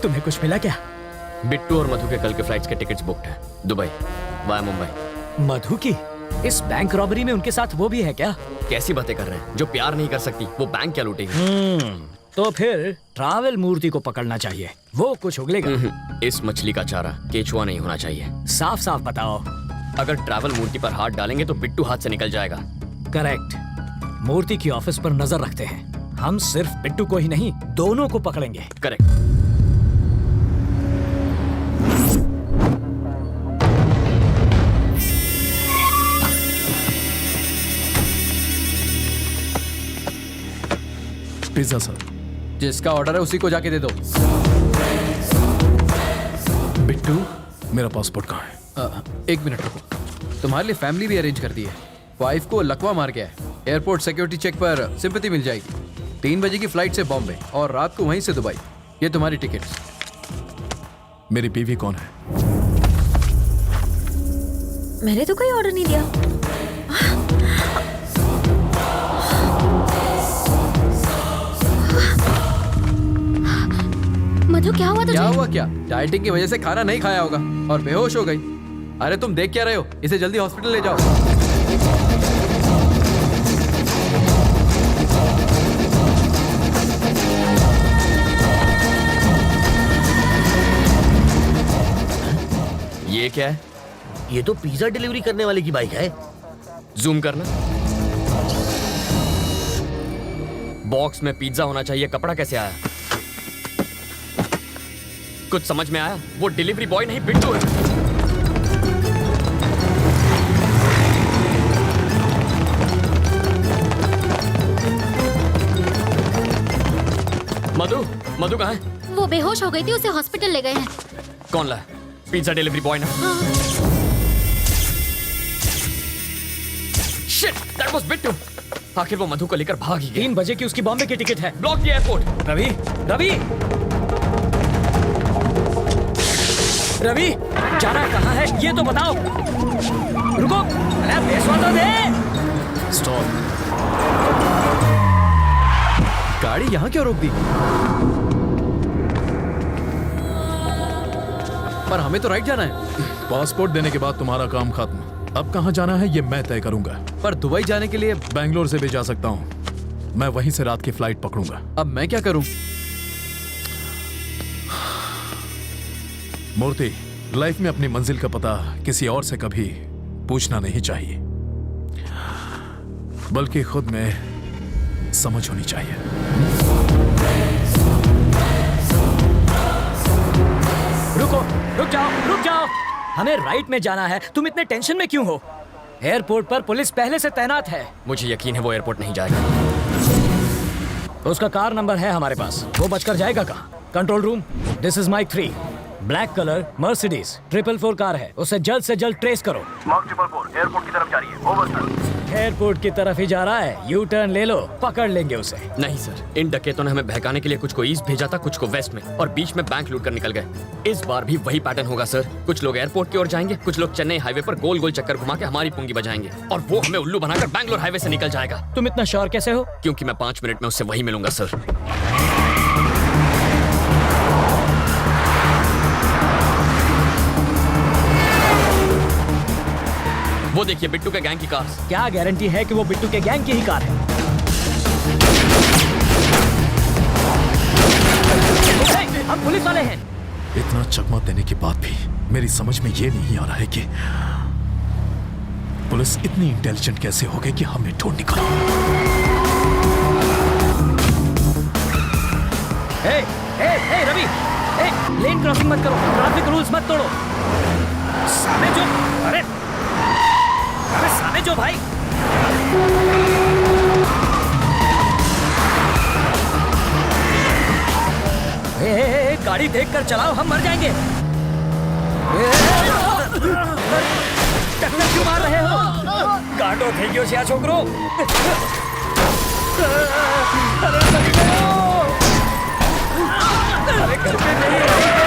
तुम्हें कुछ मिला क्या? बिट्टू और मधु के कल के फ्लाइट्स के टिकट्स बुक्ड हैं, दुबई वाया मुंबई। मधु की इस बैंक रॉबरी में उनके साथ वो भी है क्या? कैसी बातें कर रहे हैं? जो प्यार नहीं कर सकती वो बैंक क्या लूटेगी? तो फिर ट्रैवल मूर्ति को पकड़ना चाहिए, वो कुछ उगलेगा। इस मछली का चारा केचुआ नहीं होना चाहिए। साफ साफ बताओ। अगर ट्रैवल मूर्ति पर हाथ डालेंगे तो बिट्टू हाथ से निकल जाएगा। करेक्ट। मूर्ति की ऑफिस पर नजर रखते हैं। हम सिर्फ बिट्टू को ही नहीं, दोनों को पकड़ेंगे। करेक्ट। Pizza sir. जिसका ऑर्डर है उसी को जाके दे दो। बिट्टू, मेरा पासपोर्ट कहाँ है? एक मिनट रुको, तुम्हारे लिए फैमिली भी अरेंज कर दी है। वाइफ को लकवा मार गया है। एयरपोर्ट सिक्योरिटी चेक पर सिंपैथी मिल जाएगी। 3 बजे की फ्लाइट से बॉम्बे और रात को वहीं से दुबई। ये तुम्हारी टिकट्स। मेरी बीवी कौन है? मैंने तो कोई ऑर्डर नहीं दिया। मधु क्या हुआ तुझे? क्या हुआ क्या? डाइटिंग की वजह से खाना नहीं खाया होगा और बेहोश हो गई। अरे तुम देख क्या रहे हो? इसे जल्दी हॉस्पिटल ले जाओ। ये क्या है? ये तो पिज्जा डिलीवरी करने वाले की बाइक है। जूम करना। बॉक्स में पिज्जा होना चाहिए, कपड़ा कैसे आया? कुछ समझ में आया? वो डिलीवरी बॉय नहीं बिट्टू है। मधु, मधु कहाँ है? वो बेहोश हो गई थी, उसे हॉस्पिटल ले गए हैं। कौन लाया? पिज्जा डिलीवरी बॉय ना? Shit, that was Bittu. आखिर वो मधु को लेकर भाग ही गया। 3 बजे की उसकी बॉम्बे की टिकट है। Block the airport. Ravi, Ravi, Ravi, जाना कहाँ है ये तो बताओ। रुको, अरे पैसा तो दे। स्टॉप। गाड़ी यहाँ क्यों रोक दी? पर हमें तो राइट जाना है। पासपोर्ट देने के बाद तुम्हारा काम खत्म। अब कहाँ जाना है ये मैं तय करूंगा। पर दुबई जाने के लिए बैंगलोर से भी जा सकता हूँ। मैं वहीं से रात की फ्लाइट पकड़ूंगा। अब मैं क्या करूं? मूर्ति, लाइफ में अपनी मंजिल का पता किसी और से कभी पूछना नहीं चाहिए, बल्कि खुद में समझ होनी चाहिए। रुको, रुक जाओ, रुक जाओ। हमें राइट में जाना है, तुम इतने टेंशन में क्यों हो? एयरपोर्ट पर पुलिस पहले से तैनात है। मुझे यकीन है वो एयरपोर्ट नहीं जाएगा। उसका कार नंबर है हमारे पास, वो बचकर जाएगा कहाँ? Control room, this is Mike 3। Black colour Mercedes 444 car है, उसे जल्द से जल्द ट्रेस करो। मार्क 444 एयरपोर्ट की तरफ जा रही है। Over sir. एयरपोर्ट की तरफ ही जा रहा है, यू टर्न ले लो, पकड़ लेंगे उसे। नहीं सर, इन डकैतों ने हमें बहकाने के लिए कुछ को ईस्ट भेजा था, कुछ को वेस्ट में, और बीच में बैंक लूट कर निकल गए। इस बार भी वही पैटर्न होगा सर। कुछ लोग एयरपोर्ट की ओर जाएंगे, कुछ लोग चेन्नई हाईवे पर गोल गोल चक्कर घुमा के हमारी पुंगी बजाएंगे, और वो हमें उल्लू बनाकर बैंगलोर हाईवे से निकल जाएगा। तुम इतना श्योर कैसे हो? क्योंकि मैं 5 मिनट में उससे वही मिलूंगा सर। वो देखिए बिट्टू के गैंग की कार। क्या गारंटी है कि वो बिट्टू के गैंग की ही कार है? हम पुलिस वाले हैं। इतना चकमा देने के बाद भी मेरी समझ में ये नहीं आ रहा है कि पुलिस इतनी इंटेलिजेंट कैसे हो गई कि हमें ढूंढ निकाला। रवि, लेन क्रॉसिंग मत करो, ट्रैफिक रूल्स मत तोड़ो। सामने जो, अरे सामने जो भाई। गाड़ी देखकर चलाओ, हम मर जाएंगे। टक्कर क्यों मार रहे हो? काटो थैंक यू सिया छोकरो। अरे घर पे नहीं है।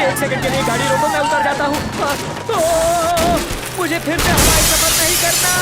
एक सेकंड के लिए गाड़ी रोको, मैं उतर जाता हूँ। मुझे फिर से हवाई सफर नहीं करना।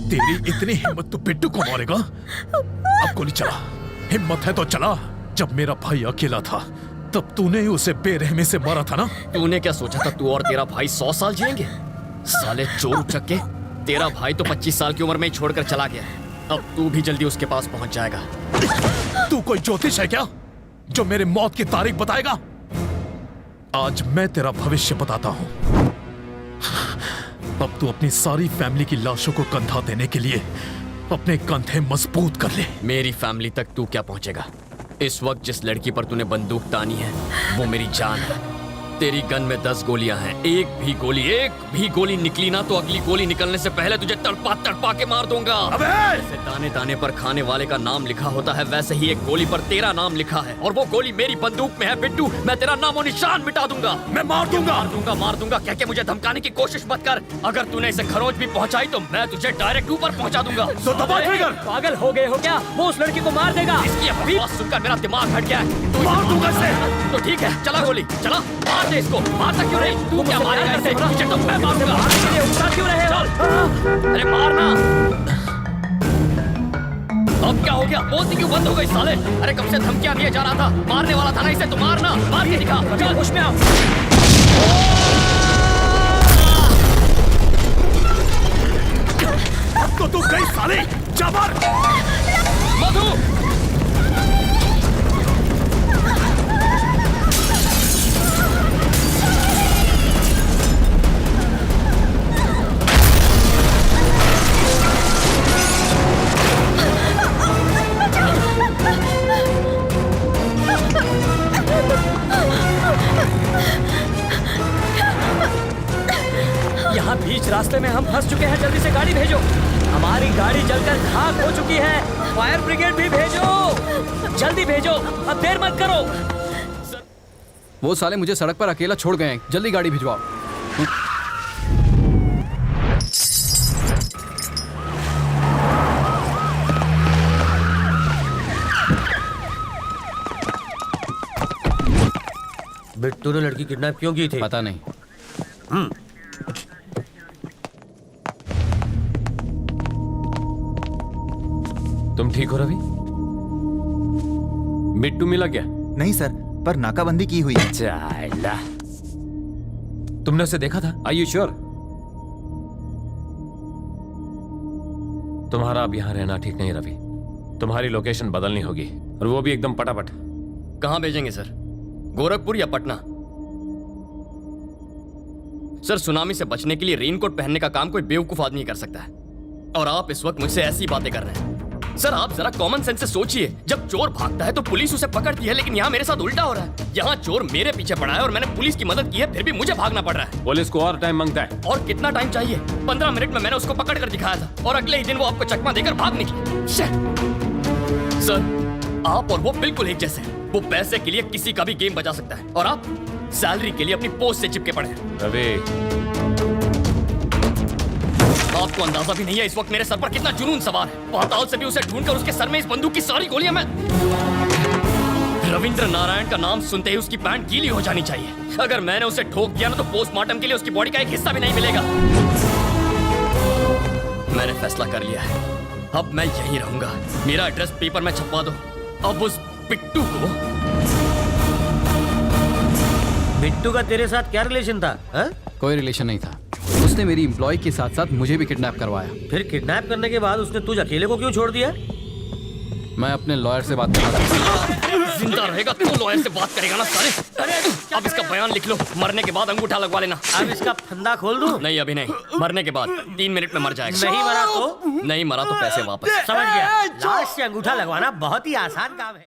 तेरी इतनी हिम्मत तो बिट्टू को मारेगा? अब गोली चला, हिम्मत है तो चला। जब मेरा भाई अकेला था तब तूने ही उसे बेरहमी से मारा था ना? तूने क्या सोचा था तू और तेरा भाई 100 साल जिएंगे? साले चोर उचक्के, तेरा भाई तो 25 साल की उम्र में ही छोड़कर चला गया। अब तू भी जल्दी उसके पास पहुंच जाएगा। तू कोई ज्योतिष है क्या जो मेरे मौत की तारीख बताएगा? आज मैं तेरा भविष्य बताता हूं। अब तू अपनी सारी फैमिली की लाशों को कंधा देने के लिए अपने कंधे मजबूत कर ले। मेरी फैमिली तक तू क्या पहुंचेगा? इस वक्त जिस लड़की पर तूने बंदूक तानी है वो मेरी जान है। तेरी गन में 10 गोलियां हैं। एक भी गोली निकली ना तो अगली गोली निकलने से पहले तुझे तड़पा तड़पा के मार दूंगा। अबे! जैसे दाने दाने पर खाने वाले का नाम लिखा होता है वैसे ही एक गोली पर तेरा नाम लिखा है, और वो गोली मेरी बंदूक में है। बिट्टू, मैं तेरा नामो निशान मिटा दूंगा। मैं मार दूंगा। कह के मुझे धमकाने की कोशिश मत कर। अगर तूने इसे खरोच भी पहुंचाई तो मैं तुझे डायरेक्ट ऊपर पहुंचा दूंगा। तो दबा ट्रिगर। पागल हो गए हो क्या? वो उस लड़की को मार देगा। इसकी आवाज सुनकर मेरा दिमाग हट गया है। तू मार दूंगा इसे। तो ठीक है, चला गोली चला, मार दे इसको। मारता क्यों नहीं? तू क्या मारेगा इसे? तुझे तो मैं मारूंगा। क्यों रहे हो? अरे मारना। अब क्या हो गया? बोलती क्यों बंद हो गई साले? अरे कब से धमकियां दिए जा रहा था, मारने वाला था ना इसे, तो मारना, मार के दिखा। चल पुश में आओ। तो तू गई साले, जा मार। मधु, यहाँ बीच रास्ते में हम फंस चुके हैं। जल्दी से गाड़ी भेजो। हमारी गाड़ी जलकर खाक हो चुकी है। फायर ब्रिगेड भी भेजो, जल्दी भेजो, अब देर मत करो। वो साले मुझे सड़क पर अकेला छोड़ गए हैं, जल्दी गाड़ी भिजवाओ। बिट्टू ने लड़की किडनैप क्यों की थी? पता नहीं। तुम ठीक हो रवि? बिट्टू मिला क्या? नहीं सर, पर नाकाबंदी की हुई है। चाइला। तुमने उसे देखा था? Are you sure? तुम्हारा अब यहां रहना ठीक नहीं रवि। तुम्हारी लोकेशन बदलनी होगी, और वो भी एकदम पटापट। कहाँ भेजेंगे सर? गोरखपुर या पटना? सर, सुनामी से बचने के लिए रेनकोट पहनने का काम कोई बेवकूफ आदमी कर सकता है, और आप इस वक्त मुझसे ऐसी बातें कर रहे हैं। सर, आप जरा कॉमन सेंस से सोचिए। जब चोर भागता है तो पुलिस उसे पकड़ती है, लेकिन यहाँ मेरे साथ उल्टा हो रहा है। यहाँ चोर मेरे पीछे पड़ा है और मैंने पुलिस की मदद की है, फिर भी मुझे भागना पड़ रहा है। पुलिस को और टाइम मांगता है। और कितना टाइम चाहिए? 15 मिनट में मैंने उसको पकड़ कर दिखाया था, और अगले ही दिन वो आपको चकमा देकर भाग निकली। सर, आप और वो बिल्कुल एक जैसे हैं। वो पैसे के लिए किसी का भी गेम बजा सकता है, और आप सैलरी के लिए अपनी पोस्ट से चिपके पड़े हैं। रवि, आपको अंदाजा भी नहीं है इस वक्त मेरे सर पर कितना जुनून सवार है। पाताल से भी उसे ढूंढकर उसके सर में इस बंदूक की सारी गोलियां मैं... रविंद्र नारायण का नाम सुनते ही उसकी पैंट गीली हो जानी चाहिए। अगर मैंने उसे ठोक दिया ना तो पोस्टमार्टम के लिए उसकी बॉडी का एक हिस्सा भी नहीं मिलेगा। मैंने फैसला कर लिया है, अब मैं यहीं रहूंगा। मेरा एड्रेस पेपर में छपवा दो। अब उस बिट्टू को। बिट्टू का तेरे साथ क्या रिलेशन था हा? कोई रिलेशन नहीं था। उसने मेरी एम्प्लॉय के साथ साथ मुझे भी किडनैप करवाया। फिर किडनैप करने के बाद उसने तुझ अकेले को क्यों छोड़ दिया? मैं अपने लॉयर से बात कर रहा था। जिंदा रहेगा तो लॉयर से बात करेगा ना साले। अरे अब इसका बयान लिख लो, मरने के बाद अंगूठा लगवा लेना। अब इसका फंदा खोल दूं? नहीं अभी नहीं, मरने के बाद 3 मिनट में मर जाएगा। नहीं मरा तो? नहीं मरा तो पैसे वापस। समझ गया। लाश से अंगूठा लगवाना बहुत ही आसान काम है।